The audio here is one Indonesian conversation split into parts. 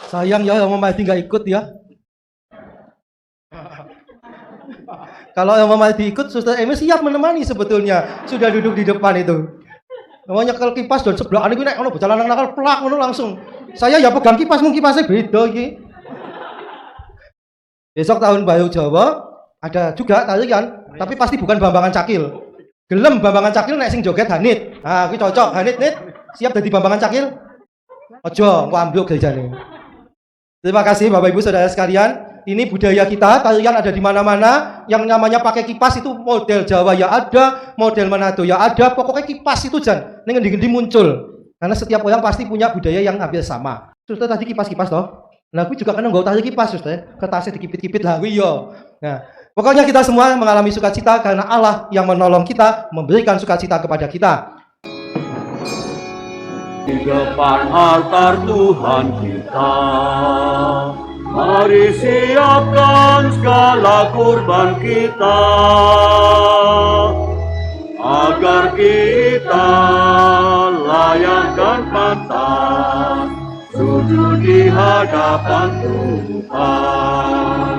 Sayang ya Om Mahdi nggak ikut ya. Kalau Om Mahdi ikut, Suster Emi siap menemani sebetulnya. Sudah duduk di depan itu. Mau nyekel kipas dan sebelahan itu nek ono bocah lanang nakal plak ngono langsung. Saya ya pegang kipas, mung kipasnya beda iki. Besok tahun baru Jawa ada juga tarian, tapi pasti bukan Bambangan Cakil. Gelem Bambangan Cakil nek sing joget Hanit. Ah, kuwi cocok. Hanit, Nit. Siap dadi Bambangan Cakil? Ojo, engko ambluk jajane. Terima kasih Bapak Ibu Saudara sekalian. Ini budaya kita, tarian ada di mana-mana. Yang namanya pakai kipas itu model Jawa ya ada, model Manado ya ada. Pokoknya kipas itu jan, ning ngendi-ngendi muncul. Karena setiap orang pasti punya budaya yang hampir sama. Suster tadi kipas-kipas toh. Nah, aku juga kadang nggak tarik kipas, Suster. Kertasnya dikipit-kipit lah, yo. Nah, pokoknya kita semua mengalami sukacita karena Allah yang menolong kita, memberikan sukacita kepada kita. Di depan altar Tuhan kita, mari siapkan segala kurban kita, agar kita layakkan pantas sujud di hadapan Tuhan.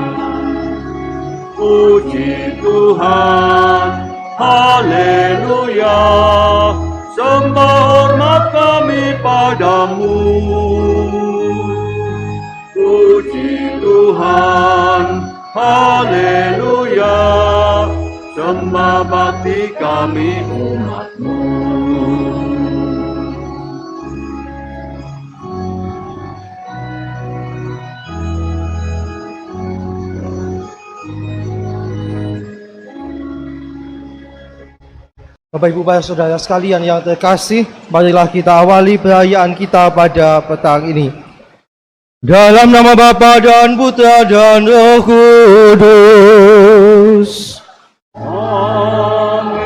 Puji Tuhan, haleluya, sembah hormat kami padamu. Puji Tuhan, haleluya, sembah bakti kami umat-Mu. Bapak Ibu para Saudara sekalian yang terkasih, marilah kita awali perayaan kita pada petang ini. Dalam nama Bapa dan Putra dan Roh Kudus. Amin.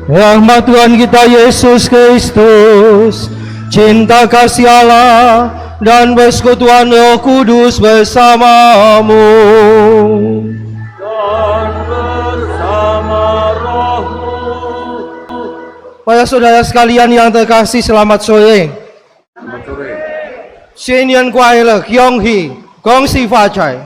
Rahmat Tuhan kita Yesus Kristus, cinta kasih Allah, dan persekutuan Roh Kudus bersamamu. Para saudara sekalian yang terkasih, selamat sore. Selamat sore. 新年快乐，恭喜恭喜发财。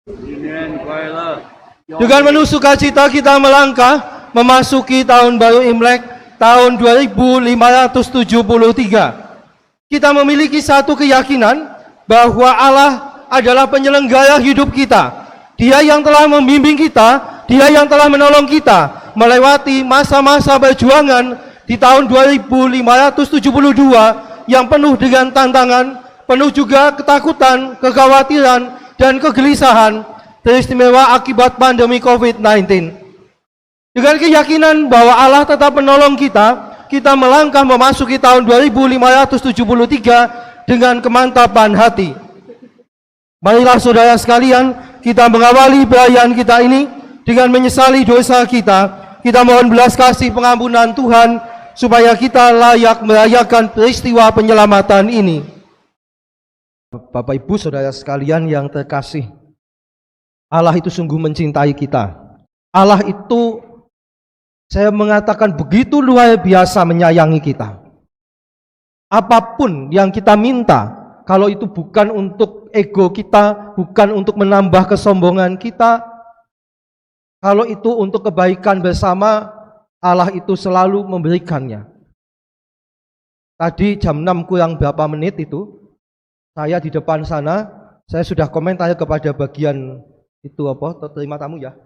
新年快乐。 Dengan penuh sukacita kita melangkah memasuki tahun baru Imlek tahun 2573. Kita memiliki satu keyakinan bahwa Allah adalah penyelenggara hidup kita. Dia yang telah membimbing kita, Dia yang telah menolong kita melewati masa-masa perjuangan di tahun 2572 yang penuh dengan tantangan, penuh juga ketakutan, kekhawatiran, dan kegelisahan, teristimewa akibat pandemi COVID-19. Dengan keyakinan bahwa Allah tetap menolong kita, kita melangkah memasuki tahun 2573 dengan kemantapan hati. Marilah saudara sekalian, kita mengawali perayaan kita ini dengan menyesali dosa kita. Kita mohon belas kasih pengampunan Tuhan supaya kita layak merayakan peristiwa penyelamatan ini. Bapak Ibu Saudara sekalian yang terkasih, Allah itu sungguh mencintai kita. Allah itu, saya mengatakan, begitu luar biasa menyayangi kita. Apapun yang kita minta, kalau itu bukan untuk ego kita, bukan untuk menambah kesombongan kita, kalau itu untuk kebaikan bersama, Allah itu selalu memberikannya. Tadi jam 6 kurang berapa menit itu, saya di depan sana, saya sudah komentar kepada bagian itu apa, terima tamu ya.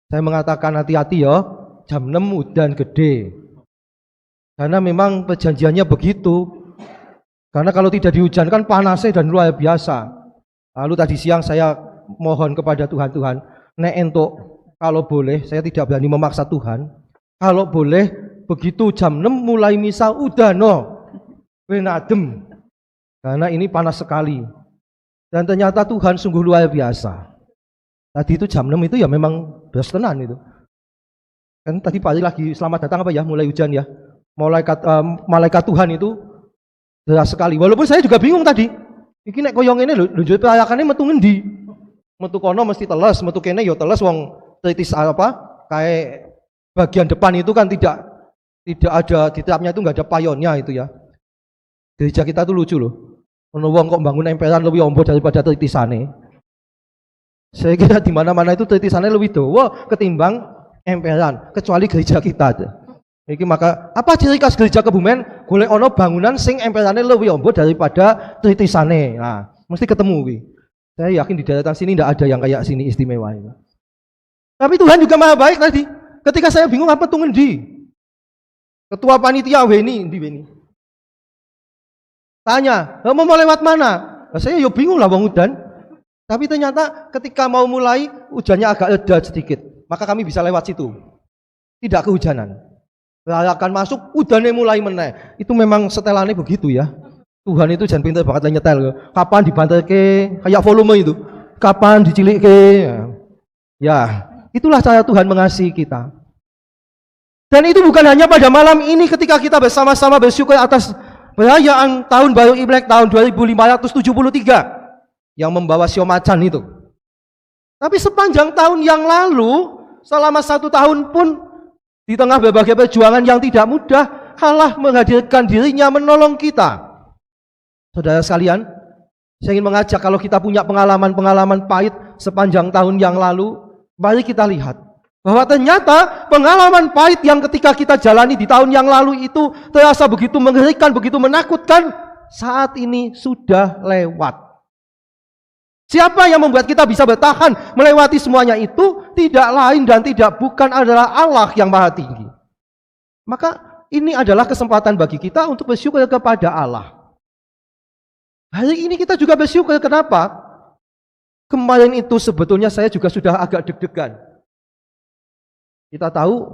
Saya mengatakan hati-hati ya, jam 6 udan gede. Karena memang perjanjiannya begitu. Karena kalau tidak dihujankan panasnya dan luar biasa. Lalu tadi siang saya mohon kepada Tuhan, nek entuk, kalau boleh, saya tidak berani memaksa Tuhan. Kalau boleh, begitu jam 6 mulai misa, udah no, benadem. Karena ini panas sekali. Dan ternyata Tuhan sungguh luar biasa. Tadi itu jam 6 itu ya memang beras tenan itu. Kan tadi pagi lagi selamat datang apa ya, mulai hujan ya. Malaikat Tuhan itu deras sekali. Walaupun saya juga bingung tadi. Iki nek koyong ini lho, njur perayakannya metu ngendi? Metu kono mesti teles, metu kene ya teles wong tritis apa? Kayak bagian depan itu kan tidak Tidak ada, di tiapnya itu nggak ada payonnya itu ya. Gereja kita tuh lucu loh. Ono wong kok bangun emperan lebih ombo daripada tritisane. Saya kira di mana-mana itu tritisane lebih dawa ketimbang emperan, kecuali gereja kita aja. Iki maka apa ciri khas gereja Kebumen? Golek ono bangunan sing emperane lebih ombo daripada tritisane. Nah, mesti ketemu wi. Saya yakin di daratan sini tidak ada yang kayak sini istimewa ini. Tapi Tuhan juga maha baik tadi. Ketika saya bingung apa tuh ngendi? Ketua panitia Weni, di Weni. Tanya, mau lewat mana? Nah, saya yo bingung lah bang udan. Tapi ternyata ketika mau mulai hujannya agak reda sedikit, maka kami bisa lewat situ. Tidak kehujanan. Akan masuk, udannya mulai meneh. Itu memang setelannya begitu ya. Tuhan itu jangan pintar banget nyetel. Kapan dibantai kayak volume itu. Kapan dicilik ya, itulah cara Tuhan mengasihi kita. Dan itu bukan hanya pada malam ini ketika kita bersama-sama bersyukur atas perayaan tahun baru Imlek tahun 2573 yang membawa sio macan itu. Tapi sepanjang tahun yang lalu, selama 1 tahun pun di tengah berbagai perjuangan yang tidak mudah, Allah menghadirkan dirinya menolong kita. Saudara sekalian, saya ingin mengajak kalau kita punya pengalaman-pengalaman pahit sepanjang tahun yang lalu, mari kita lihat bahwa ternyata pengalaman pahit yang ketika kita jalani di tahun yang lalu itu terasa begitu mengerikan, begitu menakutkan, saat ini sudah lewat. Siapa yang membuat kita bisa bertahan melewati semuanya itu? Tidak lain dan tidak bukan adalah Allah yang maha tinggi. Maka ini adalah kesempatan bagi kita untuk bersyukur kepada Allah. Hari ini kita juga bersyukur, kenapa? Kemarin itu sebetulnya saya juga sudah agak deg-degan. Kita tahu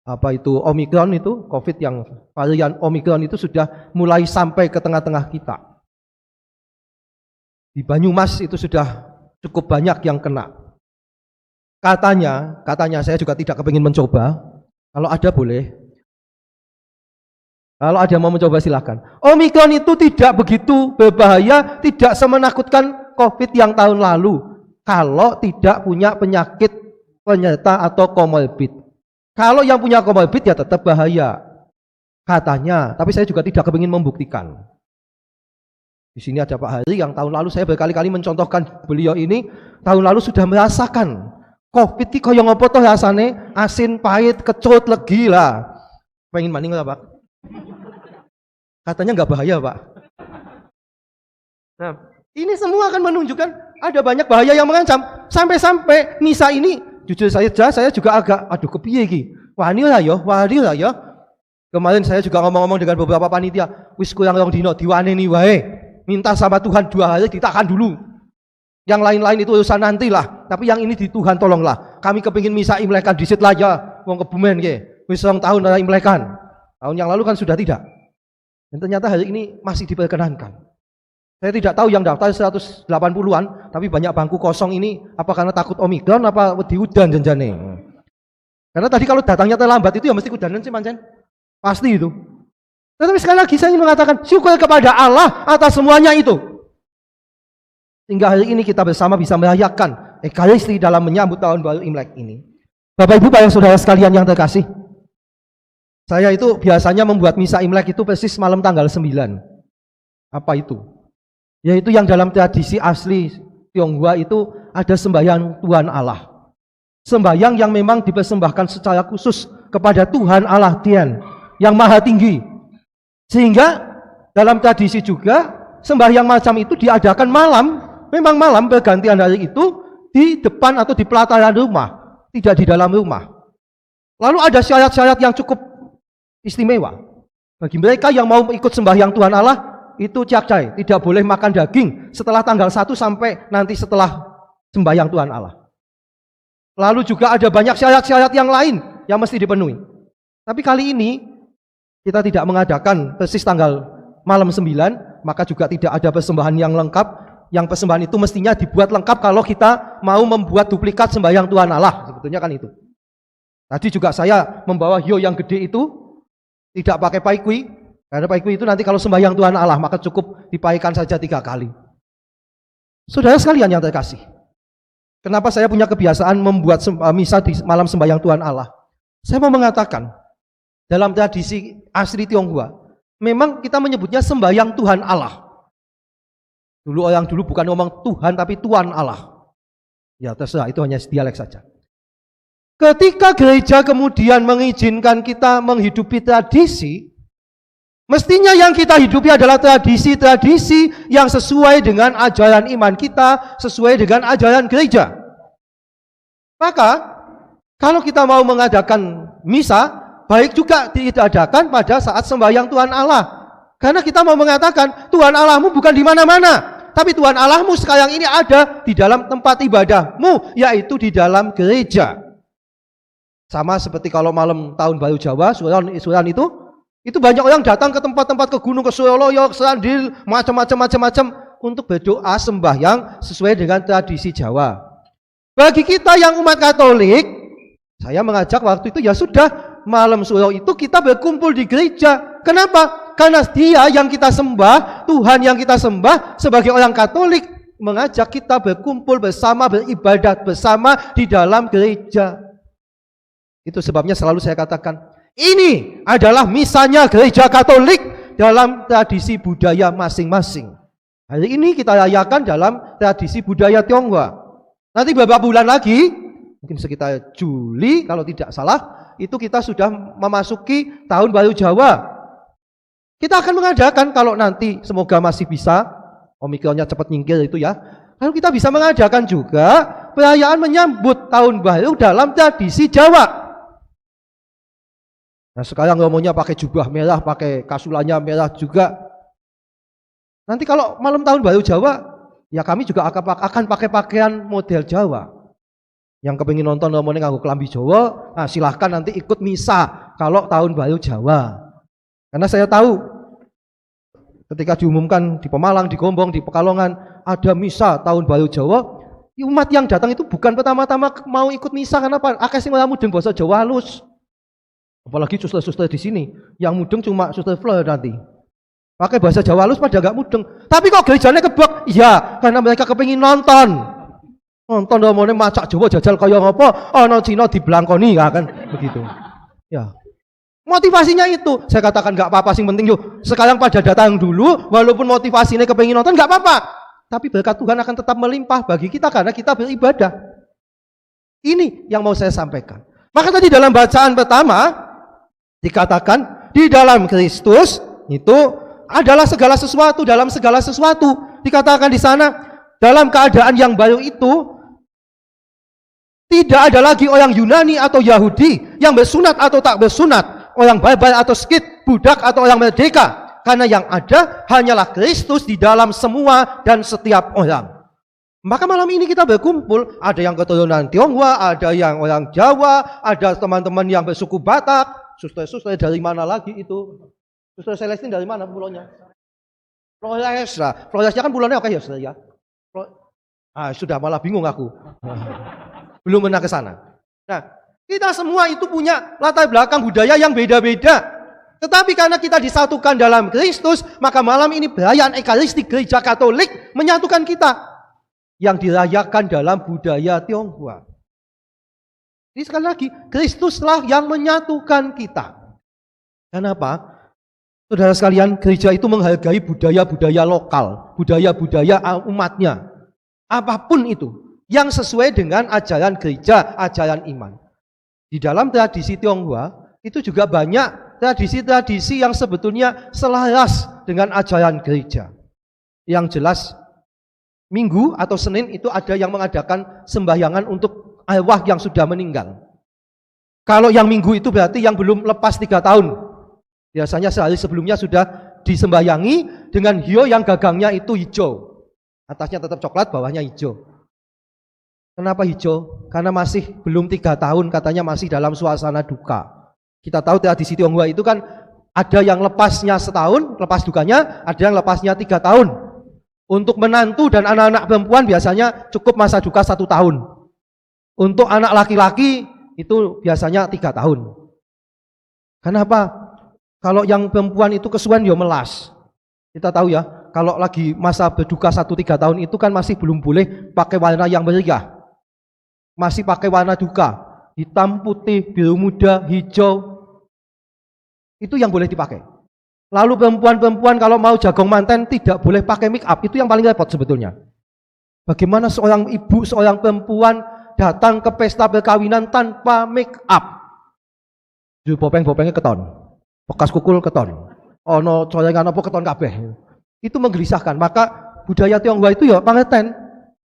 apa itu Omikron itu, COVID yang varian Omikron itu sudah mulai sampai ke tengah-tengah kita. Di Banyumas itu sudah cukup banyak yang kena. Katanya saya juga tidak kepingin mencoba. Kalau ada boleh. Kalau ada mau mencoba silakan. Omikron itu tidak begitu berbahaya, tidak semenakutkan COVID yang tahun lalu. Kalau tidak punya penyakit penyerta atau komorbid. Kalau yang punya komorbid ya tetap bahaya. Katanya, tapi saya juga tidak kepingin membuktikan. Di sini ada Pak Hari yang tahun lalu saya berkali-kali mencontohkan beliau ini tahun lalu sudah merasakan COVID ki koyo ngopo toh rasane, asin, pahit, kecut, legi lah. Pengen maning lah Pak. Katanya nggak bahaya Pak. Nah, ini semua akan menunjukkan ada banyak bahaya yang mengancam. Sampai-sampai misa ini, jujur saya juga agak, aduh kepiye ki. Wani lah ya. Kemarin saya juga ngomong-ngomong dengan beberapa panitia, wis kurang rong dino diwaneni wae. Minta sama Tuhan 2 hari ditahan dulu. Yang lain-lain itu urusan nanti lah. Tapi yang ini di Tuhan tolonglah. Kami kepingin misa Imlekan disit lah ya. Wong Kebumen ke. Wis 2 tahun ora Imlekan. Tahun yang lalu kan sudah tidak. Dan ternyata hari ini masih diperkenankan. Saya tidak tahu yang daftar 180-an, tapi banyak bangku kosong ini apa karena takut Omikron apa wedi udan janjane. Karena tadi kalau datangnya terlambat itu ya mesti udanan sih mancen. Pasti itu. Tetapi sekali lagi saya ingin mengatakan syukur kepada Allah atas semuanya itu. Sehingga hari ini kita bersama bisa merayakan Ekaristi dalam menyambut tahun baru Imlek ini. Bapak Ibu, para saudara sekalian yang terkasih, saya itu biasanya membuat misa Imlek itu persis malam tanggal 9. Apa itu? Yaitu yang dalam tradisi asli Tionghoa itu ada sembahyang Tuhan Allah. Sembahyang yang memang dipersembahkan secara khusus kepada Tuhan Allah Tien yang maha tinggi. Sehingga dalam tradisi juga sembahyang macam itu diadakan malam, memang malam bergantian hari itu di depan atau di pelataran rumah, tidak di dalam rumah. Lalu ada syarat-syarat yang cukup istimewa. Bagi mereka yang mau ikut sembahyang Tuhan Allah, itu ciakcai, tidak boleh makan daging setelah tanggal 1 sampai nanti setelah sembahyang Tuhan Allah. Lalu juga ada banyak syarat-syarat yang lain yang mesti dipenuhi. Tapi kali ini kita tidak mengadakan persis tanggal malam 9, maka juga tidak ada persembahan yang lengkap. Yang persembahan itu mestinya dibuat lengkap kalau kita mau membuat duplikat sembahyang Tuhan Allah. Sebetulnya kan itu. Tadi juga saya membawa hio yang gede itu, tidak pakai paikui, karena paikui itu nanti kalau sembahyang Tuhan Allah maka cukup dipaikan saja 3 kali. Saudara sekalian yang terkasih, kenapa saya punya kebiasaan membuat misa di malam sembahyang Tuhan Allah? Saya mau mengatakan, dalam tradisi asli Tionghoa, memang kita menyebutnya sembahyang Tuhan Allah. Dulu orang dulu bukan ngomong Tuhan tapi Tuhan Allah. Ya terserah, itu hanya dialek saja. Ketika gereja kemudian mengizinkan kita menghidupi tradisi, mestinya yang kita hidupi adalah tradisi-tradisi yang sesuai dengan ajaran iman kita, sesuai dengan ajaran gereja. Maka, kalau kita mau mengadakan misa, baik juga diadakan pada saat sembahyang Tuhan Allah. Karena kita mau mengatakan, Tuhan Allahmu bukan di mana-mana, tapi Tuhan Allahmu sekarang ini ada di dalam tempat ibadahmu, yaitu di dalam gereja. Sama seperti kalau malam tahun baru Jawa, Suran itu banyak orang datang ke tempat-tempat, ke gunung, ke Suraloyo, ke Serandil, macam-macam untuk berdoa sembahyang sesuai dengan tradisi Jawa. Bagi kita yang umat Katolik, saya mengajak waktu itu ya sudah, malam Suro itu kita berkumpul di gereja. Kenapa? Karena Dia yang kita sembah, Tuhan yang kita sembah sebagai orang Katolik mengajak kita berkumpul bersama, beribadat bersama di dalam gereja. Itu sebabnya selalu saya katakan, ini adalah misanya gereja Katolik dalam tradisi budaya masing-masing. Hari ini kita rayakan dalam tradisi budaya Tionghoa. Nanti beberapa bulan lagi, mungkin sekitar Juli kalau tidak salah, itu kita sudah memasuki tahun baru Jawa. Kita akan mengadakan, kalau nanti semoga masih bisa, Omikronnya cepat nyingkir itu ya, lalu kita bisa mengadakan juga perayaan menyambut tahun baru dalam tradisi Jawa. Nah sekarang ngomongnya pakai jubah merah, pakai kasulannya merah juga. Nanti kalau malam tahun baru Jawa, ya kami juga akan pakai pakaian model Jawa. Yang kepingin nonton ngomongnya nganggo kelambi Jawa, nah silahkan nanti ikut misa kalau tahun baru Jawa. Karena saya tahu ketika diumumkan di Pemalang, di Gombong, di Pekalongan ada misa tahun baru Jawa, umat yang datang itu bukan pertama-tama mau ikut misa. Kenapa? Akeh sing ora mudeng basa Jawa halus. Apalagi suster-suster di sini, yang mudeng cuma suster Fleur nanti. Pakai bahasa Jawa halus pada gak mudeng. Tapi kok gerejanya kebak? Iya, karena mereka kepingin nonton. Nonton ngomongnya macak Jawa jajal kaya ngapa, ana Cina diblangkoni, ya kan begitu. Ya. Motivasinya itu, saya katakan gak apa-apa, sing penting yuk sekarang pada datang dulu, walaupun motivasinya kepingin nonton gak apa-apa, tapi berkat Tuhan akan tetap melimpah bagi kita karena kita beribadah. Ini yang mau saya sampaikan. Maka tadi dalam bacaan pertama dikatakan di dalam Kristus itu adalah segala sesuatu, dalam segala sesuatu dikatakan di sana dalam keadaan yang baru itu tidak ada lagi orang Yunani atau Yahudi, yang bersunat atau tak bersunat, orang barbar atau skit, budak atau orang merdeka, karena yang ada hanyalah Kristus di dalam semua dan setiap orang. Maka malam ini kita berkumpul, ada yang keturunan Tionghoa, ada yang orang Jawa, ada teman-teman yang bersuku Batak, suster-suster dari mana lagi itu? Suster Celestine dari mana pulaunya? Flores lah, Floresnya kan pulaunya oke ya sudah ya. Sudah malah bingung aku. Belum pernah ke sana. Nah, kita semua itu punya latar belakang budaya yang beda-beda. Tetapi karena kita disatukan dalam Kristus, maka malam ini perayaan Ekaristi Gereja Katolik menyatukan kita yang dirayakan dalam budaya Tionghoa. Jadi sekali lagi, Kristuslah yang menyatukan kita. Kenapa? Saudara sekalian, gereja itu menghargai budaya-budaya lokal, budaya-budaya umatnya. Apapun itu yang sesuai dengan ajaran gereja, ajaran iman. Di dalam tradisi Tionghoa itu juga banyak tradisi-tradisi yang sebetulnya selaras dengan ajaran gereja. Yang jelas Minggu atau Senin itu ada yang mengadakan sembahyangan untuk arwah yang sudah meninggal. Kalau yang Minggu itu berarti yang belum lepas 3 tahun. Biasanya sehari sebelumnya sudah disembahyangi dengan hiyo yang gagangnya itu hijau. Atasnya tetap coklat, bawahnya hijau. Kenapa hijau? Karena masih belum 3 tahun, katanya masih dalam suasana duka. Kita tahu tradisi Tionghoa itu kan ada yang lepasnya setahun, lepas dukanya, ada yang lepasnya 3 tahun. Untuk menantu dan anak-anak perempuan biasanya cukup masa duka 1 tahun. Untuk anak laki-laki itu biasanya 3 tahun. Kenapa? Kalau yang perempuan itu kesuwen ya melas. Kita tahu ya, kalau lagi masa berduka 1-3 tahun itu kan masih belum boleh pakai warna yang meriah. Masih pakai warna duka, hitam, putih, biru muda, hijau. Itu yang boleh dipakai. Lalu perempuan-perempuan kalau mau jagung manten tidak boleh pakai make up. Itu yang paling repot sebetulnya. Bagaimana seorang ibu, seorang perempuan datang ke pesta perkawinan tanpa make up? Bopeng-bopengnya keton. Bekas kukul keton. Ono colengan apa keton kabeh. Itu menggelisahkan. Maka budaya Tionghoa itu ya pangerten.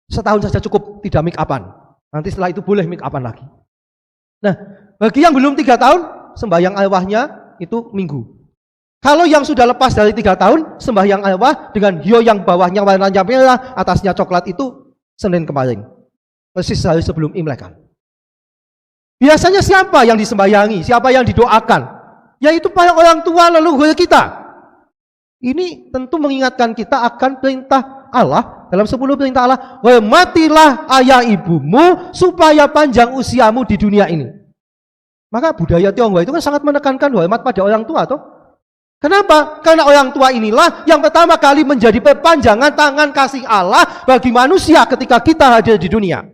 Setahun saja cukup tidak make upan. Nanti setelah itu boleh make upan lagi. Nah, bagi yang belum 3 tahun, sembahyang arwahnya itu minggu. Kalau yang sudah lepas dari 3 tahun, sembahyang arwah dengan hio yang bawahnya warnanya merah, atasnya coklat itu Senin kemarin. Persis hari sebelum Imlek. Biasanya siapa yang disembahyangi? Siapa yang didoakan? Yaitu para orang tua leluhur kita. Ini tentu mengingatkan kita akan perintah Allah. Dalam 10 perintah Allah, hormatilah ayah ibumu supaya panjang usiamu di dunia ini. Maka budaya Tionghoa itu kan sangat menekankan hormat pada orang tua, toh. Kenapa? Karena orang tua inilah yang pertama kali menjadi perpanjangan tangan kasih Allah bagi manusia ketika kita hadir di dunia.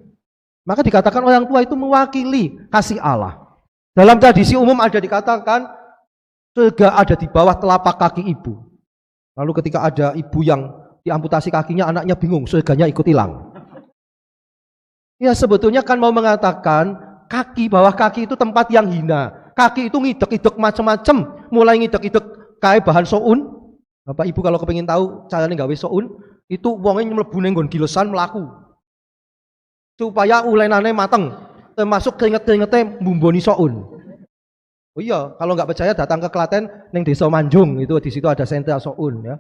Maka dikatakan orang tua itu mewakili kasih Allah. Dalam tradisi umum ada dikatakan surga ada di bawah telapak kaki ibu. Lalu ketika ada ibu yang diamputasi kakinya, anaknya bingung, surganya ikut hilang. Ya sebetulnya kan mau mengatakan kaki, bawah kaki itu tempat yang hina. Kaki itu ngidek-idek macam-macam, mulai ngidek-idek kayak bahan soun. Bapak Ibu kalau kepengin tahu caranya gawe soun, itu wongnya mlebu ning nggon gilesan mlaku. Supaya ulenane mateng, termasuk keringet-keringetnya mbumboni soun. Oh iya, kalau nggak percaya datang ke Klaten ning Desa Manjung, itu di situ ada sentra soun ya.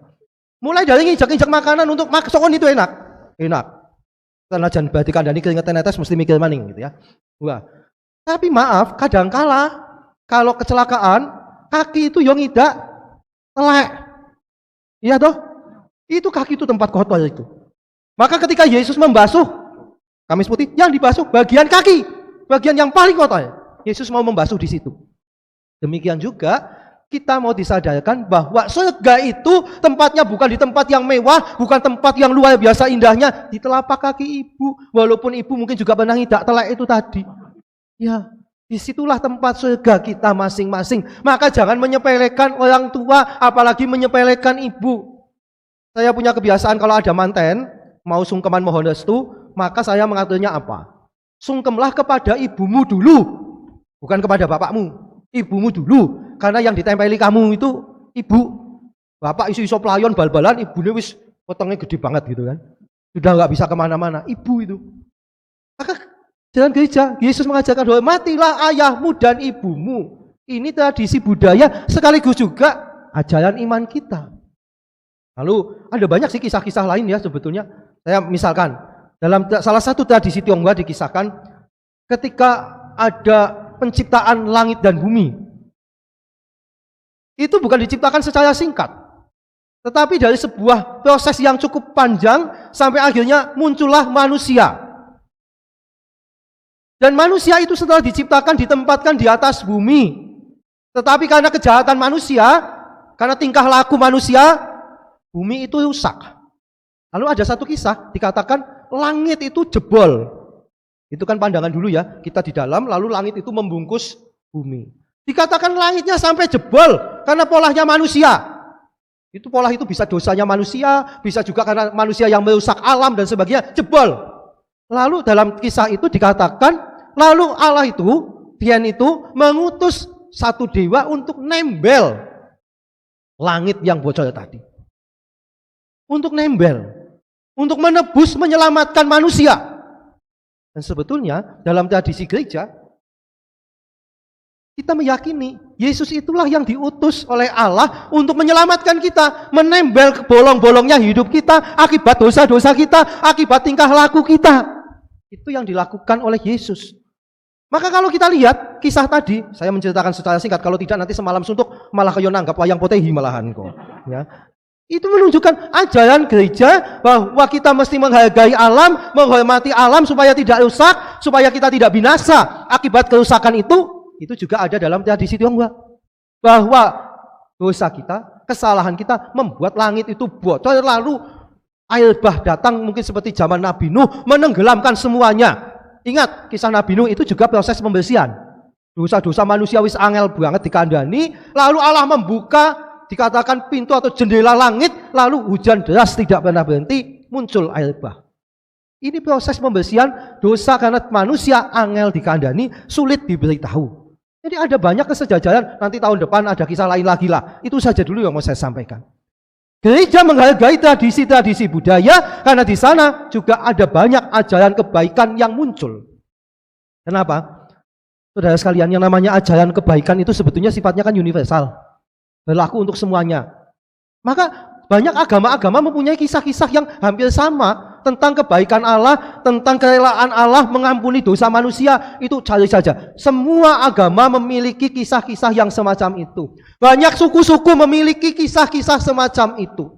Mulai dari ngijak-ngijak makanan untuk soun itu enak. Karena jangan berarti kandani keringetan netes mesti mikir maning gitu ya. Wah. Tapi maaf, kadangkala kalau kecelakaan kaki itu yang ngidak telek. Iya toh? Itu kaki itu tempat kotor itu. Maka ketika Yesus membasuh Kamis putih, yang dibasuh bagian kaki, bagian yang paling kotor. Yesus mau membasuh di situ. Demikian juga kita mau disadarkan bahwa surga itu tempatnya bukan di tempat yang mewah, bukan tempat yang luar biasa indahnya, di telapak kaki ibu. Walaupun ibu mungkin juga pernah ngidak telek itu tadi. Ya, disitulah tempat surga kita masing-masing. Maka jangan menyepelekan orang tua, apalagi menyepelekan ibu. Saya punya kebiasaan kalau ada manten, mau sungkeman mohon restu, maka saya mengaturnya apa? Sungkemlah kepada ibumu dulu, bukan kepada bapakmu. Ibumu dulu. Karena yang ditempeli kamu itu ibu. Bapak isu-isu pelayon bal-balan, ibunya wis potongnya gede banget gitu kan. Sudah nggak bisa kemana-mana. Ibu itu. Maka jalan gereja, Yesus mengajarkan hormatilah ayahmu dan ibumu. Ini tradisi budaya sekaligus juga ajaran iman kita. Lalu ada banyak sih kisah-kisah lain ya sebetulnya. Saya misalkan dalam salah satu tradisi Tionghoa dikisahkan ketika ada penciptaan langit dan bumi. Itu bukan diciptakan secara singkat, tetapi dari sebuah proses yang cukup panjang sampai akhirnya muncullah manusia. Dan manusia itu setelah diciptakan ditempatkan di atas bumi. Tetapi karena kejahatan manusia, karena tingkah laku manusia, bumi itu rusak. Lalu ada satu kisah dikatakan langit itu jebol. Itu kan pandangan dulu ya, kita di dalam lalu langit itu membungkus bumi. Dikatakan langitnya sampai jebol karena polanya manusia. Itu pola itu bisa dosanya manusia, bisa juga karena manusia yang merusak alam dan sebagainya, jebol. Lalu dalam kisah itu dikatakan, lalu Allah itu, Tuhan itu mengutus satu dewa untuk nembel langit yang bocor tadi. Untuk nembel, untuk menebus, menyelamatkan manusia. Dan sebetulnya dalam tradisi gereja, kita meyakini Yesus itulah yang diutus oleh Allah untuk menyelamatkan kita, menembel ke bolong-bolongnya hidup kita, akibat dosa-dosa kita, akibat tingkah laku kita. Itu yang dilakukan oleh Yesus. Maka kalau kita lihat kisah tadi, saya menceritakan secara singkat, kalau tidak nanti semalam suntuk malah kayo nanggap wayang potehi malahan kok. Ya. Itu menunjukkan ajaran gereja bahwa kita mesti menghargai alam, menghormati alam supaya tidak rusak, supaya kita tidak binasa. Akibat kerusakan itu juga ada dalam tradisi Tionghoa. Bahwa dosa kita, kesalahan kita membuat langit itu bocor, lalu air bah datang mungkin seperti zaman Nabi Nuh menenggelamkan semuanya. Ingat, kisah Nabi Nuh itu juga proses pembersihan. Dosa-dosa manusia wis angel banget dikandani, lalu Allah membuka, dikatakan pintu atau jendela langit, lalu hujan deras tidak pernah berhenti, muncul air bah. Ini proses pembersihan dosa karena manusia angel dikandani, sulit diberitahu. Jadi ada banyak kesejajaran, nanti tahun depan ada kisah lain lagi lah. Itu saja dulu yang mau saya sampaikan. Gereja menghargai tradisi-tradisi budaya karena di sana juga ada banyak ajaran kebaikan yang muncul. Kenapa? Saudara sekalian, yang namanya ajaran kebaikan itu sebetulnya sifatnya kan universal. Berlaku untuk semuanya. Maka banyak agama-agama mempunyai kisah-kisah yang hampir sama tentang kebaikan Allah, tentang kerelaan Allah mengampuni dosa manusia. Itu cari saja. Semua agama memiliki kisah-kisah yang semacam itu. Banyak suku-suku memiliki kisah-kisah semacam itu.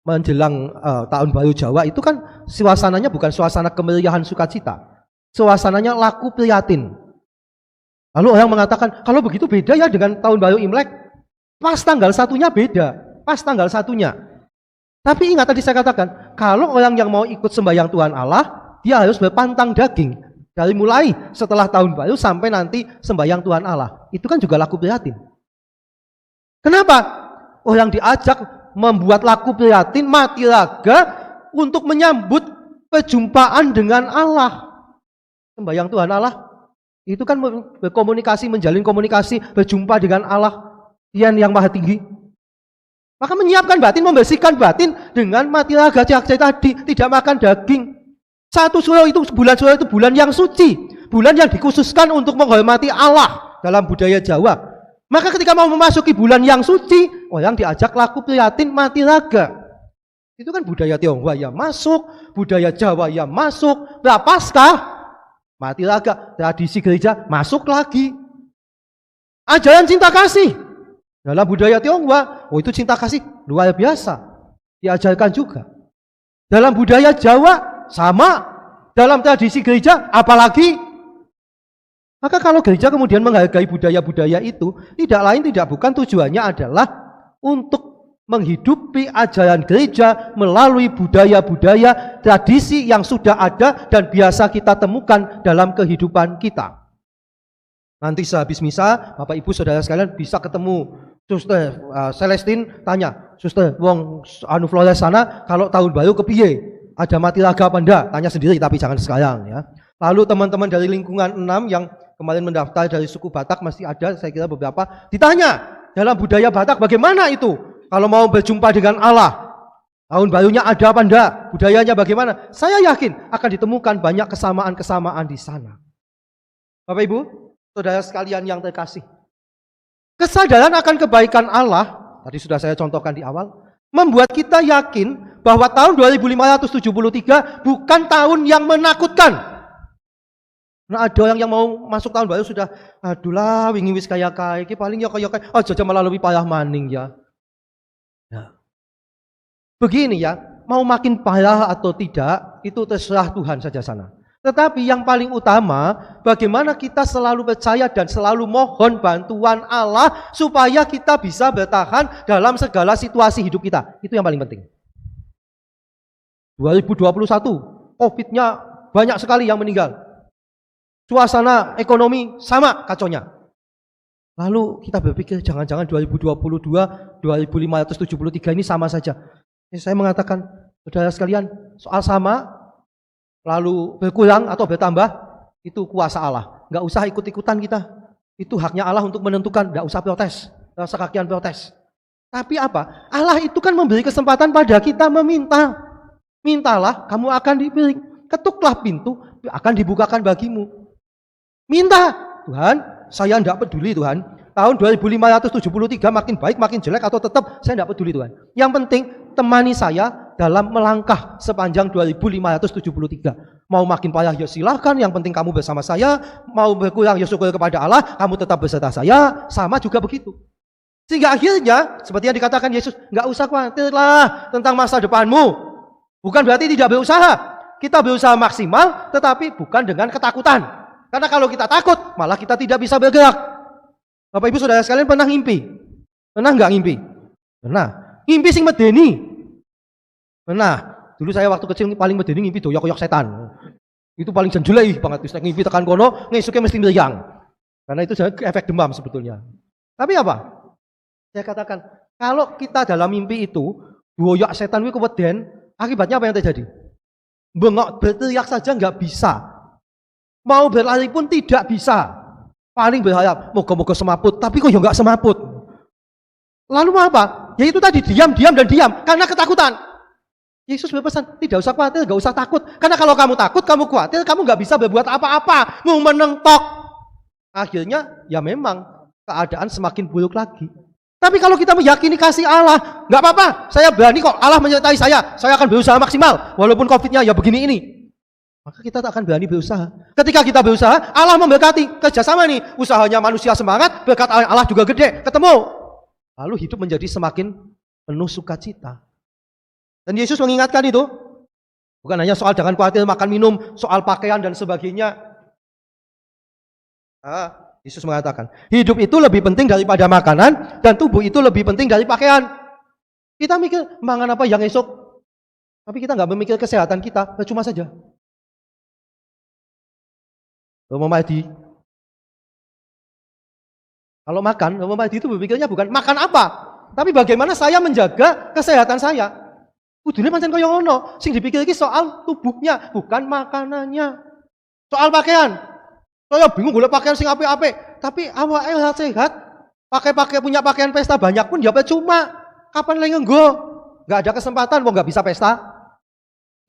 Menjelang tahun baru Jawa itu kan suasananya bukan suasana kemeriahan sukacita. Suasananya laku prihatin. Lalu orang mengatakan, kalau begitu beda ya dengan tahun baru Imlek. Pas tanggal satunya beda. Pas tanggal satunya. Tapi ingat tadi saya katakan, kalau orang yang mau ikut sembahyang Tuhan Allah, dia harus berpantang daging. Dari mulai setelah tahun baru sampai nanti sembahyang Tuhan Allah. Itu kan juga laku prihatin. Kenapa? Orang diajak membuat laku prihatin, mati raga untuk menyambut perjumpaan dengan Allah. Sembahyang Tuhan Allah itu kan berkomunikasi, menjalin komunikasi, berjumpa dengan Allah yang maha tinggi. Maka menyiapkan batin, membersihkan batin dengan mati raga tadi, tidak makan daging. Satu Suro itu, bulan Suro itu bulan yang suci, bulan yang dikhususkan untuk menghormati Allah dalam budaya Jawa. Maka ketika mau memasuki bulan yang suci, orang diajak laku prihatin, mati raga. Itu kan budaya Tionghoa yang masuk, budaya Jawa yang masuk, Prapaskah, mati raga, tradisi gereja masuk lagi. Ajaran cinta kasih dalam budaya Tionghoa, itu cinta kasih luar biasa, diajarkan juga. Dalam budaya Jawa sama, dalam tradisi gereja apalagi. Maka kalau gereja kemudian menghargai budaya-budaya itu, tidak lain tidak bukan tujuannya adalah untuk menghidupi ajaran gereja melalui budaya-budaya tradisi yang sudah ada dan biasa kita temukan dalam kehidupan kita. Nanti sehabis misa, Bapak Ibu Saudara sekalian bisa ketemu Suster Celestine, tanya, Suster, wong anu Flores sana kalau tahun baru kepiye? Ada mati raga apa enggak? Tanya sendiri tapi jangan sekarang ya. Lalu teman-teman dari lingkungan 6 yang kemarin mendaftar dari suku Batak masih ada, saya kira beberapa, ditanya dalam budaya Batak bagaimana itu? Kalau mau berjumpa dengan Allah, tahun barunya ada apa enggak? Budayanya bagaimana? Saya yakin akan ditemukan banyak kesamaan-kesamaan di sana. Bapak Ibu, saudara sekalian yang terkasih, kesadaran akan kebaikan Allah, tadi sudah saya contohkan di awal, membuat kita yakin bahwa tahun 2573 bukan tahun yang menakutkan. Nah, ada orang yang mau masuk tahun baru sudah, aduh lah, wingi wis kaya paling ya kaya oh jajan malah lebih payah maning ya. Nah, begini ya, mau makin payah atau tidak, itu terserah Tuhan saja sana. Tetapi yang paling utama, bagaimana kita selalu percaya dan selalu mohon bantuan Allah supaya kita bisa bertahan dalam segala situasi hidup kita. Itu yang paling penting. 2021, COVID-nya banyak sekali yang meninggal. Suasana ekonomi sama kacaunya. Lalu kita berpikir jangan-jangan 2022, 2573 ini sama saja. Saya mengatakan, saudara sekalian, soal sama, lalu berkurang atau bertambah, itu kuasa Allah. Nggak usah ikut-ikutan kita. Itu haknya Allah untuk menentukan, nggak usah protes, nggak usah kakian protes. Tapi apa? Allah itu kan memberi kesempatan pada kita meminta. Mintalah, kamu akan diberi. Ketuklah pintu, akan dibukakan bagimu. Minta, Tuhan, saya tidak peduli Tuhan. Tahun 2573 makin baik, makin jelek atau tetap, saya tidak peduli Tuhan. Yang penting, temani saya dalam melangkah sepanjang 2573. Mau makin payah ya silahkan, yang penting kamu bersama saya. Mau berkurang ya syukur kepada Allah, kamu tetap beserta saya. Sama juga begitu. Sehingga akhirnya, seperti yang dikatakan Yesus, nggak usah khawatirlah tentang masa depanmu. Bukan berarti tidak berusaha. Kita berusaha maksimal, tetapi bukan dengan ketakutan. Karena kalau kita takut, malah kita tidak bisa bergerak. Bapak Ibu Saudara sekalian pernah ngimpi? Pernah nggak ngimpi? Pernah. Ngimpi sing medeni. Pernah. Dulu saya waktu kecil paling medeni ngimpi doyok-doyok setan. Itu paling jenjulai banget. Wis nek ngimpi tekan kono, ngesuke mesti meriang. Karena itu efek demam sebetulnya. Tapi apa? Saya katakan, kalau kita dalam mimpi itu, boyak setan itu keweden, akibatnya apa yang terjadi? Bengok berteriak saja nggak bisa. Mau berlari pun tidak bisa. Paling berharap, moga-moga semaput, tapi kok ya nggak semaput. Lalu apa? Ya itu tadi, diam, diam, dan diam. Karena ketakutan. Yesus berpesan, tidak usah khawatir, nggak usah takut. Karena kalau kamu takut, kamu khawatir, kamu nggak bisa berbuat apa-apa. Mau menentok. Akhirnya, ya memang, keadaan semakin buruk lagi. Tapi kalau kita meyakini kasih Allah, nggak apa-apa, saya berani kok, Allah menyertai saya akan berusaha maksimal, walaupun COVID-nya ya begini ini. Maka kita tak akan berani berusaha. Ketika kita berusaha, Allah memberkati, kerjasama nih, usahanya manusia semangat, berkat Allah juga gede, ketemu. Lalu hidup menjadi semakin penuh sukacita. Dan Yesus mengingatkan itu, bukan hanya soal jangan khawatir makan minum, soal pakaian dan sebagainya. Yesus mengatakan, hidup itu lebih penting daripada makanan, dan tubuh itu lebih penting dari pakaian. Kita mikir, mangan apa yang esok? Tapi kita nggak memikir kesehatan kita, percuma saja. Romo Mahdi, kalau makan, Romo Mahdi itu berpikirnya bukan makan apa, tapi bagaimana saya menjaga kesehatan saya. Kudune pancen kaya ngono, sing dipikir iki soal tubuhnya, bukan makanannya. Soal pakaian. Saya bingung golek pakaian sing apik-apik, tapi awake ora sehat. Pakai punya pakaian pesta banyak pun ya percuma. Kapan lagi nggo? Enggak ada kesempatan kok enggak bisa pesta.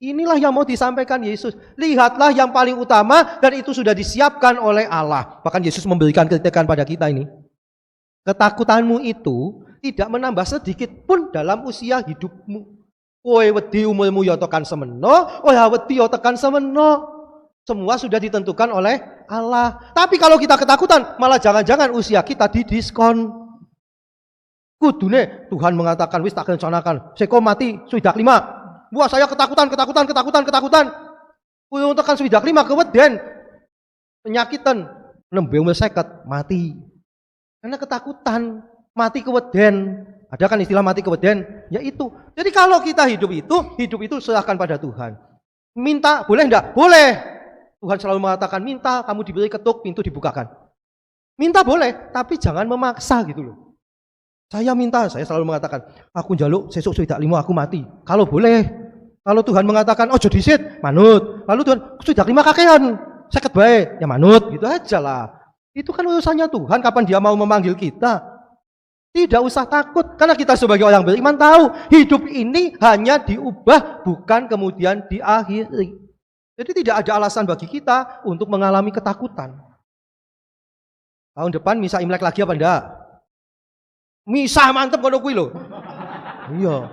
Inilah yang mau disampaikan Yesus. Lihatlah yang paling utama dan itu sudah disiapkan oleh Allah. Bahkan Yesus memberikan kritikan pada kita ini. Ketakutanmu itu tidak menambah sedikit pun dalam usia hidupmu. Kowe wedi umurmu ya tekan semeno, ora wedi ya tekan semeno. Semua sudah ditentukan oleh Allah. Tapi kalau kita ketakutan, malah jangan-jangan usia kita didiskon. Kudune Tuhan mengatakan, wis tak rencanakan, seko mati swidak 5. Wah saya ketakutan. Puyung tekan swidak 5 keweden. Penyakitan, nembe umur 50, mati. Karena ketakutan, mati keweden. Ada kan istilah mati keweden? Ya itu. Jadi kalau kita hidup itu serahkan pada Tuhan. Minta, boleh enggak? Boleh. Tuhan selalu mengatakan, minta, kamu diberi ketuk, pintu dibukakan. Minta boleh, tapi jangan memaksa gitu loh. Saya minta, saya selalu mengatakan, aku njaluk sesuk swidak 5 aku mati. Kalau boleh. Kalau Tuhan mengatakan, ojo disit, manut. Lalu Tuhan, swidak 5 kakean, seket bae, ya manut, gitu aja lah. Itu kan urusannya Tuhan, kapan dia mau memanggil kita. Tidak usah takut, karena kita sebagai orang beriman tahu, hidup ini hanya diubah, bukan kemudian diakhiri. Jadi tidak ada alasan bagi kita untuk mengalami ketakutan. Tahun depan misa Imlek lagi apa enggak? Misa mantep kono kuwi lho. Iya.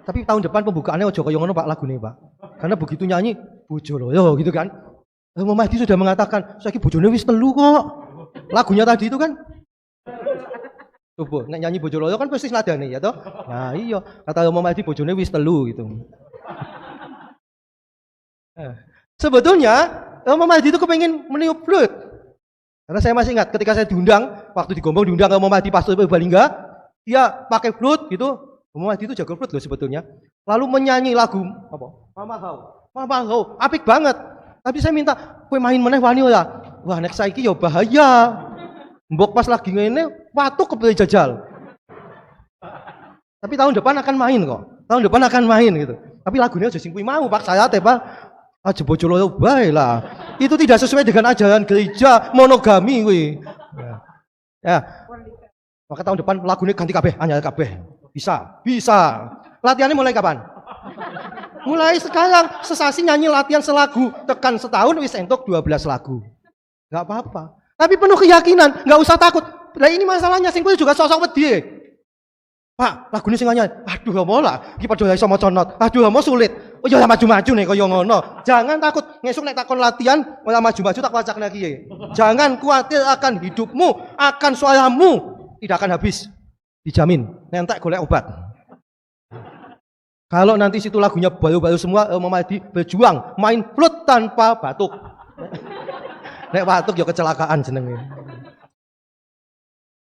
Tapi tahun depan pembukaannya ojo kaya ngono Pak lagune, Pak. Karena begitu nyanyi bojo loyo gitu kan. Romo Mahdi sudah mengatakan, saiki bojone wis 3 kok. Lagunya tadi itu kan. Coba nek nyanyi bojo loyo kan persis nadane ya toh. Nah iya, kata Romo Mahdi bojone wis 3 gitu. Sebetulnya Romo Mahdi itu kepengen meniup flute. Karena saya masih ingat ketika saya diundang, waktu di Gombong diundang Romo Mahdi pastor Purbalingga, dia pakai flute gitu. Romo Mahdi itu jago flute loh sebetulnya. Lalu menyanyi lagu apa? Mama Hau, apik banget. Tapi saya minta, kowe main meneh wani ora? Wah nek saiki ya bahaya. Mbok pas lagi ngene, watuk kepilih jajal. Tapi tahun depan akan main kok. Tahun depan akan main gitu. Tapi lagunya aja sing kuwi mau Pak saya teh Pak. Aja bojo loyo bae lah. Itu tidak sesuai dengan ajaran gereja monogami kuwi. Ya. Maka tahun depan lagunya ganti kabeh, anyar kabeh. Bisa. Latihannya mulai kapan? Mulai sekarang, sesasi nyanyi latihan selagu, tekan setahun wis entuk 12 lagu. Enggak apa-apa. Tapi penuh keyakinan, enggak usah takut. Lah ini masalahnya sing kuwi juga sosok wedi. Pak, lagune sing anyar. Aduh, mau lah, iki padha iso maca not. Aduh, mau sulit. Oh ya maju-maju nih kaya ngono. Jangan takut. Ngesuk nek takon latihan, ora maju-maju tak wacakne kiye. Jangan khawatir akan hidupmu, akan suaramu tidak akan habis. Dijamin. Nentek golek obat. Kalau nanti situ lagunya baru-baru semua, Romo Mahdi berjuang main flute tanpa batuk. Nek batuk ya kecelakaan jenenge.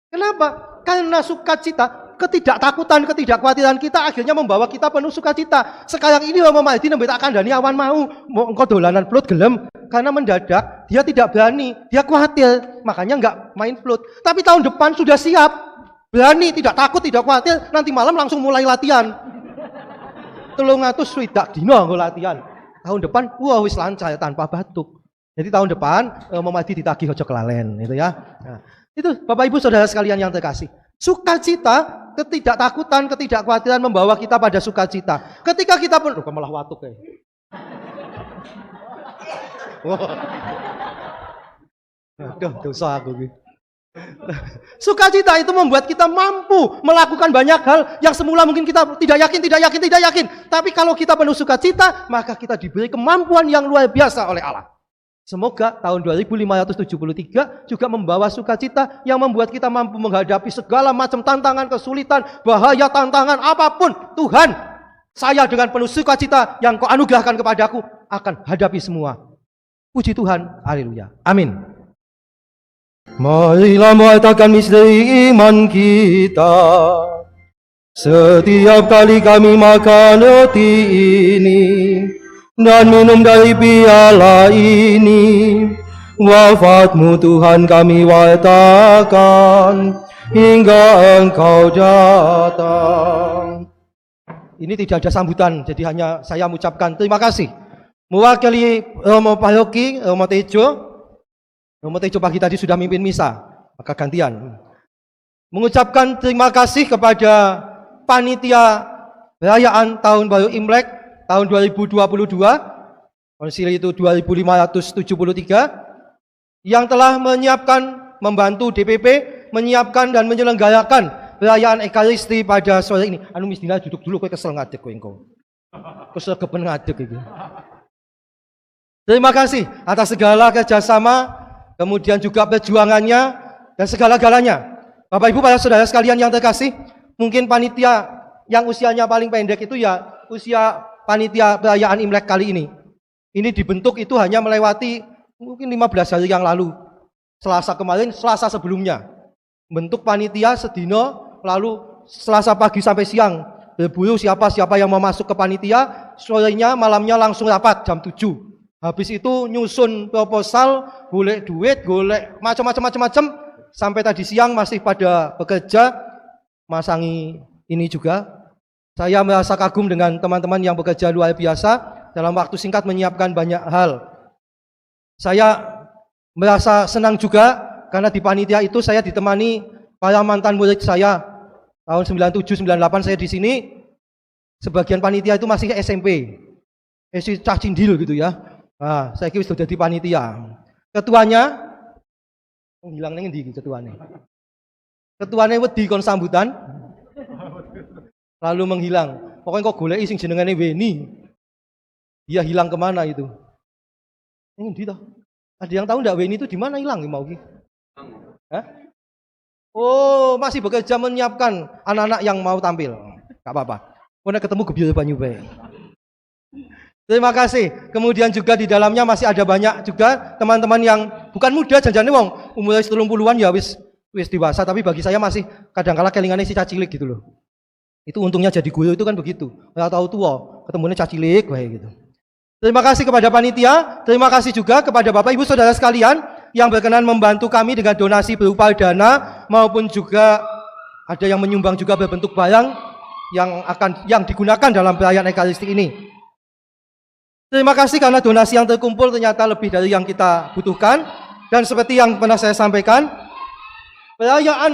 Kenapa? Karena sukacita. ketidaktakutan, ketidakkhawatiran kita akhirnya membawa kita penuh sukacita. Sekarang ini Romo Mahdi nembe tak kandhani awan mau engko dolanan flute gelem karena mendadak dia tidak berani, dia khawatir, makanya enggak main flute. Tapi tahun depan sudah siap, berani, tidak takut, tidak khawatir, nanti malam langsung mulai latihan. 360 dina nggo latihan. Tahun depan wah wis lancar tanpa batuk. Jadi tahun depan Romo Mahdi ditagih aja kelalen gitu ya. Nah, itu Bapak Ibu Saudara sekalian yang terkasih. Sukacita, ketidaktakutan, ketidakkhawatiran membawa kita pada sukacita. Ketika kita pun malah watuk ya. Aduh, dosa aku gitu. Sukacita itu membuat kita mampu melakukan banyak hal yang semula mungkin kita tidak yakin. Tapi kalau kita penuh sukacita, maka kita diberi kemampuan yang luar biasa oleh Allah. Semoga tahun 2573 juga membawa sukacita yang membuat kita mampu menghadapi segala macam tantangan, kesulitan, bahaya, tantangan, apapun. Tuhan, saya dengan penuh sukacita yang Kau anugerahkan kepadaku akan hadapi semua. Puji Tuhan, haleluya, amin. Marilah mengatakan misteri iman kita. Setiap kali kami makan roti ini dan minum dari piala ini, wafat-Mu Tuhan kami wartakan hingga Engkau datang. Ini tidak ada sambutan, jadi hanya saya mengucapkan terima kasih. Mewakili Romo Paroki, Romo Tejo pagi tadi sudah mimpin misa, maka gantian. Mengucapkan terima kasih kepada panitia perayaan Tahun Baru Imlek tahun 2022, konsili itu 2573, yang telah menyiapkan, membantu DPP, menyiapkan dan menyelenggarakan perayaan Ekaristi pada sore ini. Anu misdina duduk dulu, kowe kesel ngadeg kowe engko. Kesel kepen ngadeg iki. Terima kasih atas segala kerjasama, kemudian juga perjuangannya dan segala-galanya. Bapak Ibu para saudara sekalian yang terkasih, mungkin panitia yang usianya paling pendek itu ya usia panitia perayaan Imlek kali ini. Ini dibentuk itu hanya melewati mungkin 15 hari yang lalu. Selasa kemarin, Selasa sebelumnya. Bentuk panitia sedino, lalu Selasa pagi sampai siang berburu siapa-siapa yang mau masuk ke panitia, sorenya malamnya langsung rapat jam 7. Habis itu nyusun proposal, golek duit, golek macam-macam sampai tadi siang masih pada bekerja masangi ini juga. Saya merasa kagum dengan teman-teman yang bekerja luar biasa dalam waktu singkat menyiapkan banyak hal. Saya merasa senang juga karena di panitia itu saya ditemani para mantan murid saya. Tahun 97, 98 saya di sini. Sebagian panitia itu masih SMP. Cah cindil gitu ya. Nah, saya kira sudah di panitia. Ketuanya hilang nang endi ketuane? Ketuane wedi kon sambutan. Lalu menghilang. Pokoknya kok goleki sing jenengane Weni. Dia hilang kemana itu? Ini di toh. Ada yang tahu enggak Weni itu di mana hilang mau ki? Hah? Oh, masih bekerja menyiapkan anak-anak yang mau tampil. Enggak apa-apa. Pokoknya ketemu gebyul banyu bae. Terima kasih. Kemudian juga di dalamnya masih ada banyak juga teman-teman yang bukan muda, janjane wong umur 30-an ya wis dewasa, tapi bagi saya masih kadang-kala kelingane si cacilik gitu loh. Itu untungnya jadi guru itu kan begitu. Ora tahu tua, ketemunya cacilik kayak gitu. Terima kasih kepada panitia, terima kasih juga kepada Bapak Ibu Saudara sekalian yang berkenan membantu kami dengan donasi berupa dana maupun juga ada yang menyumbang juga berbentuk barang yang digunakan dalam perayaan Ekaristi ini. Terima kasih karena donasi yang terkumpul ternyata lebih dari yang kita butuhkan. Dan seperti yang pernah saya sampaikan, perayaan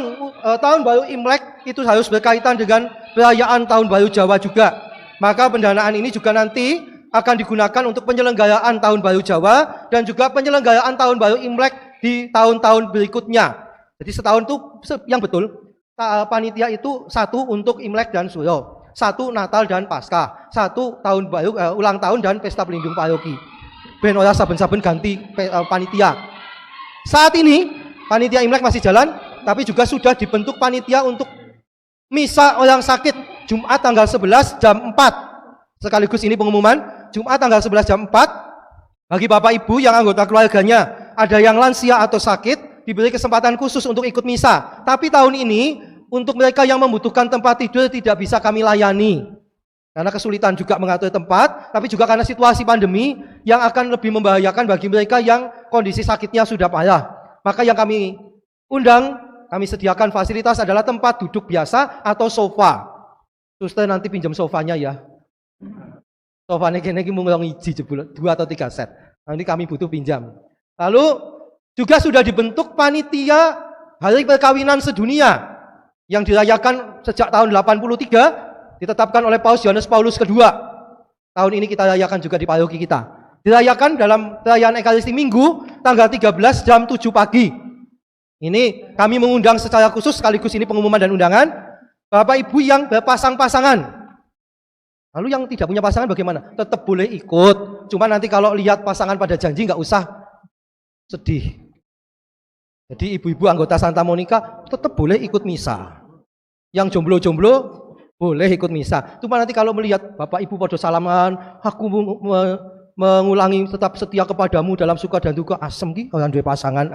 Tahun Baru Imlek itu harus berkaitan dengan perayaan Tahun Baru Jawa juga. Maka pendanaan ini juga nanti akan digunakan untuk penyelenggaraan Tahun Baru Jawa dan juga penyelenggaraan Tahun Baru Imlek di tahun-tahun berikutnya. Jadi setahun itu yang betul, panitia itu satu untuk Imlek dan Suro. Satu Natal dan Paskah, satu tahun baru ulang tahun dan pesta pelindung paroki. Ben ora saben-saben ganti panitia. Saat ini panitia Imlek masih jalan, tapi juga sudah dibentuk panitia untuk misa orang sakit Jumat tanggal 11 jam 4. Sekaligus ini pengumuman, Jumat tanggal 11 jam 4 bagi Bapak Ibu yang anggota keluarganya ada yang lansia atau sakit, diberi kesempatan khusus untuk ikut misa. Tapi tahun ini Untuk mereka yang membutuhkan tempat tidur tidak bisa kami layani. Karena kesulitan juga mengatur tempat, tapi juga karena situasi pandemi yang akan lebih membahayakan bagi mereka yang kondisi sakitnya sudah parah. Maka yang kami undang, kami sediakan fasilitas adalah tempat duduk biasa atau sofa. Suster nanti pinjam sofanya ya. Sofanya kene iki mung iji jebul 2 atau 3 set. Nanti kami butuh pinjam. Lalu juga sudah dibentuk panitia hari perkawinan sedunia yang dirayakan sejak tahun 83, ditetapkan oleh Paus Yohanes Paulus II. Tahun ini kita rayakan juga di paroki kita. Dirayakan dalam perayaan Ekaristi Minggu tanggal 13 jam 7 pagi. Ini kami mengundang secara khusus, sekaligus ini pengumuman dan undangan, Bapak Ibu yang berpasang-pasangan. Lalu yang tidak punya pasangan bagaimana? Tetap boleh ikut. Cuma nanti kalau lihat pasangan pada janji nggak usah sedih. Jadi ibu-ibu anggota Santa Monica tetap boleh ikut misa. Yang jomblo-jomblo boleh ikut misa. Cuma nanti kalau melihat Bapak Ibu pada salaman, aku mengulangi tetap setia kepadamu dalam suka dan duka, asem ki orang dua pasangan.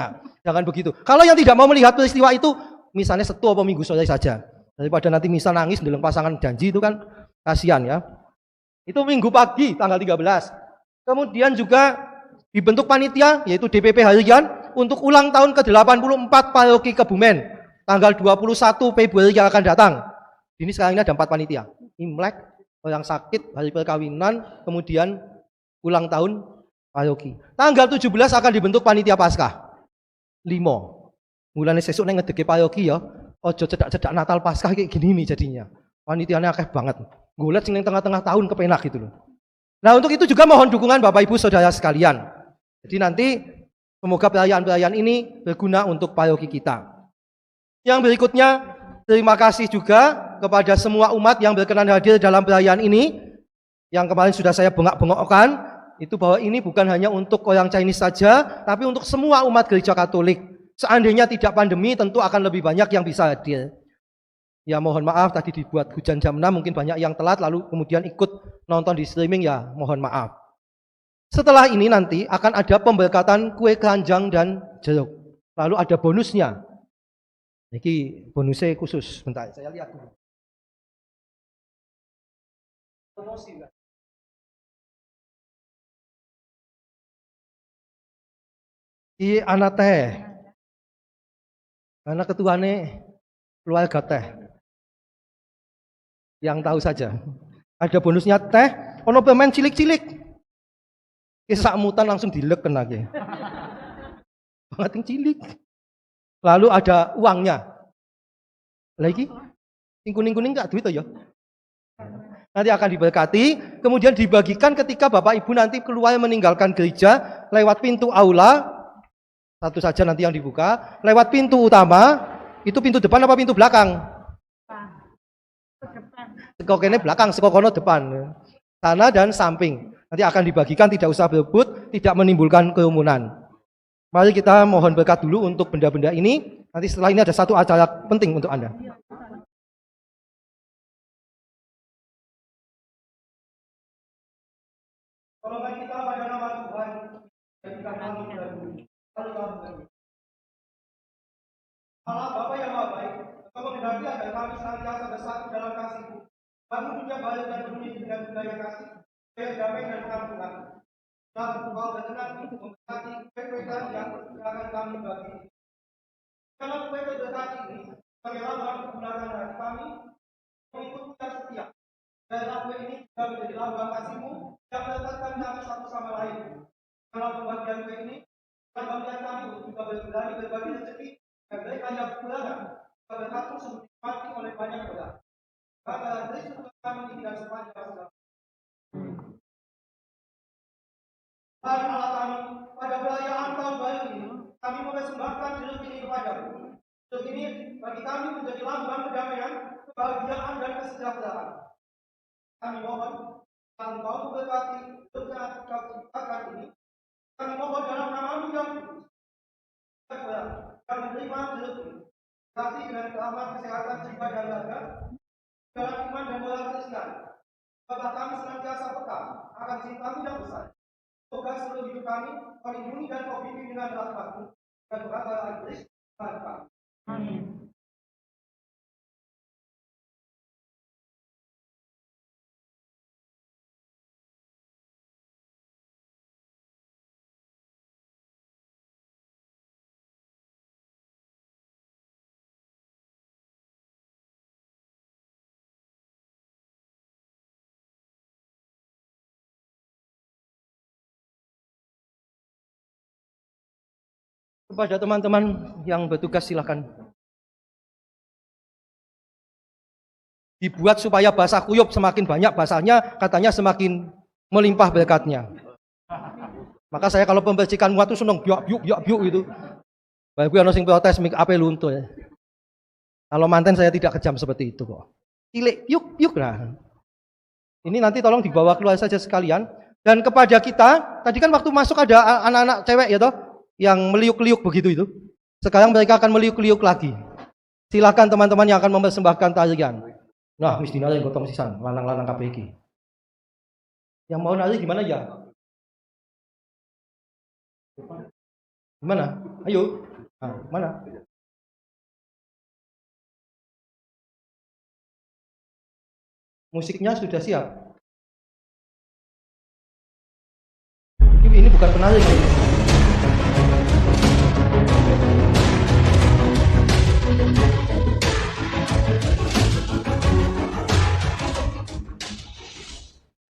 Jangan begitu. Kalau yang tidak mau melihat peristiwa itu, misalnya Setu atau Minggu sore saja. Daripada nanti misa nangis dalam pasangan janji itu kan kasihan ya. Itu Minggu pagi tanggal 13. Kemudian juga dibentuk panitia yaitu DPP harian untuk ulang tahun ke-84 Paroki Kebumen tanggal 21 Februari yang akan datang. Ini sekarang ini ada 4 panitia. Imlek, orang sakit, hari perkawinan, kemudian ulang tahun paroki. Tanggal 17 akan dibentuk panitia Paskah. 5. Mulane sesuk nang ngedeke paroki ya. Ojo cedak-cedak Natal Paskah kayak gini nih jadinya. Panitianya akeh banget. Golek sing tengah-tengah tahun kepenak gitu loh. Nah, untuk itu juga mohon dukungan Bapak Ibu Saudara sekalian. Jadi nanti semoga perayaan-perayaan ini berguna untuk paroki kita. Yang berikutnya, terima kasih juga kepada semua umat yang berkenan hadir dalam perayaan ini. Yang kemarin sudah saya bengok-bengokkan, itu bahwa ini bukan hanya untuk orang Chinese saja, tapi untuk semua umat gereja Katolik. Seandainya tidak pandemi, tentu akan lebih banyak yang bisa hadir. Ya mohon maaf tadi dibuat hujan jam 6, mungkin banyak yang telat lalu kemudian ikut nonton di streaming, ya mohon maaf. Setelah ini nanti akan ada pemberkatan kue keranjang dan jeruk. Lalu ada bonusnya. Ini bonusnya khusus. Bentar, saya lihat dulu. Promosi enggak? Di anak teh. Anak ketuane keluarga teh. Yang tahu saja. Ada bonusnya teh, ono permen cilik-cilik. Kisah mutan langsung dileken lagi. Banget yang cilik. Lalu ada uangnya. Lagi, kuning-kuning enggak duit ya. Nanti akan diberkati, kemudian dibagikan ketika Bapak Ibu nanti keluar meninggalkan gereja lewat pintu aula. Satu saja nanti yang dibuka. Lewat pintu utama, itu pintu depan apa pintu belakang? Sekokene belakang, sekokono depan. Sana dan samping. Nanti akan dibagikan, tidak usah berebut, tidak menimbulkan kerumunan. Mari kita mohon berkat dulu untuk benda-benda ini. Nanti setelah ini ada satu acara penting untuk Anda. Tolonglah kita pada nama Tuhan. Allah Bapa yang Maha Baik, Engkau menghendaki agar kami senantiasa bersatu dalam kasih-Mu, bangun dunia baru dan bumi dengan budaya kasih, budaya damai dan kerukunan. Dan Engkau berkenan memberkati kue-kuean yang akan kami bagi. Dalam kue berkati ini, sebagai lambang kebenaran hati kami, mengikut yang setia. Dan kue ini juga menjadi lambang kasih-Mu yang meletakkan kami satu sama lain. Dalam pembagian kue ini, pembagian kami juga berani berbagi rezeki. Dan mereka yang kekurangan, berkatu seperti mati oleh banyak orang. Maka Kristus kami ini dan sepanjang segala. Tuhan Allah kami, pada perayaan tahun baru ini, kami mempersembahkan jeruk ini kepadamu. Jeruk ini bagi kami menjadi lambang kedamaian, kebahagiaan dan kesejahteraan. Kami mohon, Engkau memberkati jeruk yang kau ciptakan ini. Kami mohon dalam nama-Mu yang kudus. Kami menerima jeruk ini. Tapi dengan selamat kesehatan jiwa dan raga, dalam iman dan moral Kristen, bahwa kami senantiasa peka akan cinta-Mu yang besar. Semoga seluruh hidup kami, kau lindungi dan kau bimbing dengan rahmat-Mu dan berkata Kristus Tuhan kami. Amin. Kepada teman-teman yang bertugas silakan. Dibuat supaya bahasa kuyup semakin banyak bahasanya, katanya semakin melimpah berkatnya. Maka saya kalau pembacikan muat itu seneng biak itu. Baik ana sing protes mik ape luntur. Kalau manten saya tidak kejam seperti itu kok. Cilik yuk lah. Ini nanti tolong dibawa keluar saja sekalian. Dan kepada kita, tadi kan waktu masuk ada anak-anak cewek ya toh yang meliuk-liuk begitu itu. Sekarang mereka akan meliuk-liuk lagi. Silakan teman-teman yang akan mempersembahkan tarian. Nah, mesti nari yang gotong sisan, lanang-lanang KPG. Yang mau nari gimana ya? Gimana? Ayo. Nah, mana? Musiknya sudah siap. Ini bukan penari.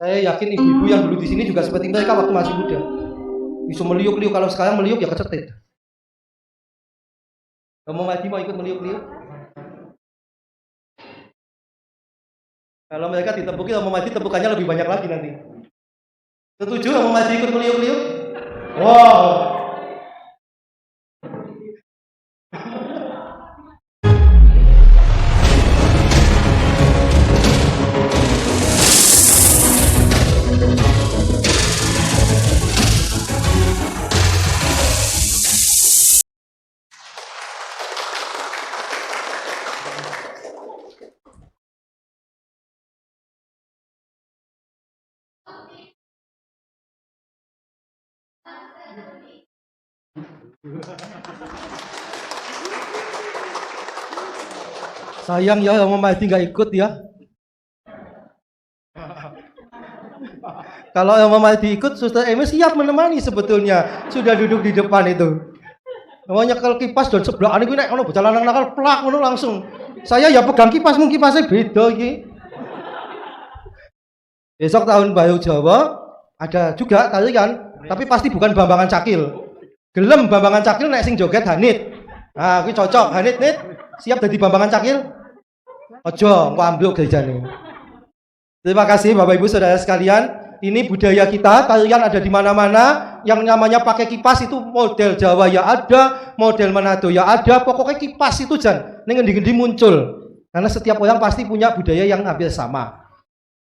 Saya yakin ibu-ibu yang dulu di sini juga seperti mereka waktu masih muda. Bisa meliuk-liuk, kalau sekarang meliuk ya kecetit. Kamu Madi mau ikut meliuk-liuk? Kalau mereka ditepuki sama Madi, tepukannya lebih banyak lagi nanti. Setuju sama Madi ikut meliuk-liuk? Wow. Sayang ya Om Mahdi nggak ikut ya. Kalau Om Mahdi ikut, Suster Emi siap menemani sebetulnya. Sudah duduk di depan itu. Namanya kalau kipas dan sebelah ini nek ono bocah lanang nakal plak ngono langsung. Saya ya pegang kipas, mungkin kipasnya beda iki. Besok tahun baru Jawa ada juga tarian, tapi pasti bukan Bambangan Cakil. Gelem Bambangan Cakil nek sing joget Hanit. Nah, kuwi cocok Hanit nit. Siap jadi Bambangan Cakil? Ojo, engko ambluk gerejane. Terima kasih Bapak Ibu Saudara sekalian. Ini budaya kita, tarian ada di mana-mana. Yang namanya pakai kipas itu model Jawa ya ada, model Manado ya ada. Pokoknya kipas itu jan ning ngendi-ngendi muncul. Karena setiap orang pasti punya budaya yang hampir sama.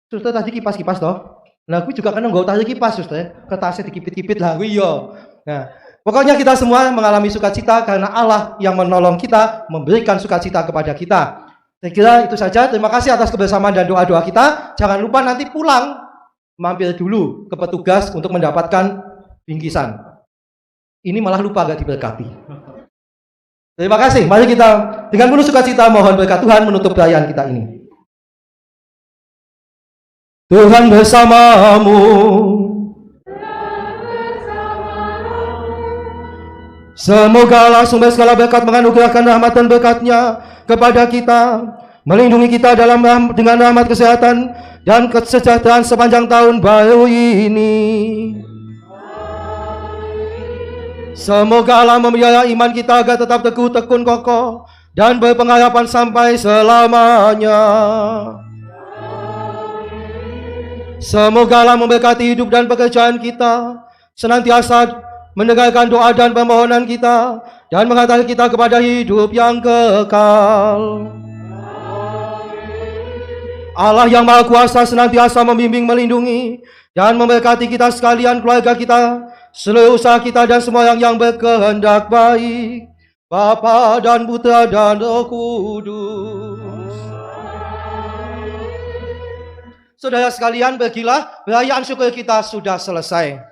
Suster tadi kipas-kipas toh. Nah, aku juga kan nggak tarik kipas, Suster. Kertasnya dikipit-kipit lah, yo. Nah, pokoknya kita semua mengalami sukacita karena Allah yang menolong kita, memberikan sukacita kepada kita. Saya kira itu saja. Terima kasih atas kebersamaan dan doa-doa kita. Jangan lupa nanti pulang mampir dulu ke petugas untuk mendapatkan bingkisan. Ini malah lupa gak diberkati. Terima kasih. Mari kita dengan penuh sukacita mohon berkat Tuhan menutup perayaan kita ini. Tuhan bersamamu. Semoga Allah sumber segala berkat menganugerahkan rahmat dan berkat-Nya kepada kita, melindungi kita dengan rahmat kesehatan dan kesejahteraan sepanjang tahun baru ini. Semoga Allah memelihara iman kita agar tetap teguh, tekun, kokoh dan berpengharapan sampai selamanya. Semoga Allah memberkati hidup dan pekerjaan kita, senantiasa mendengarkan doa dan permohonan kita dan menghantar kita kepada hidup yang kekal. Allah yang Maha Kuasa senantiasa membimbing, melindungi dan memberkati kita sekalian, keluarga kita, seluruh usaha kita dan semua yang berkehendak baik, Bapa dan Putra dan Roh Kudus. Saudara sekalian, pergilah, perayaan syukur kita sudah selesai.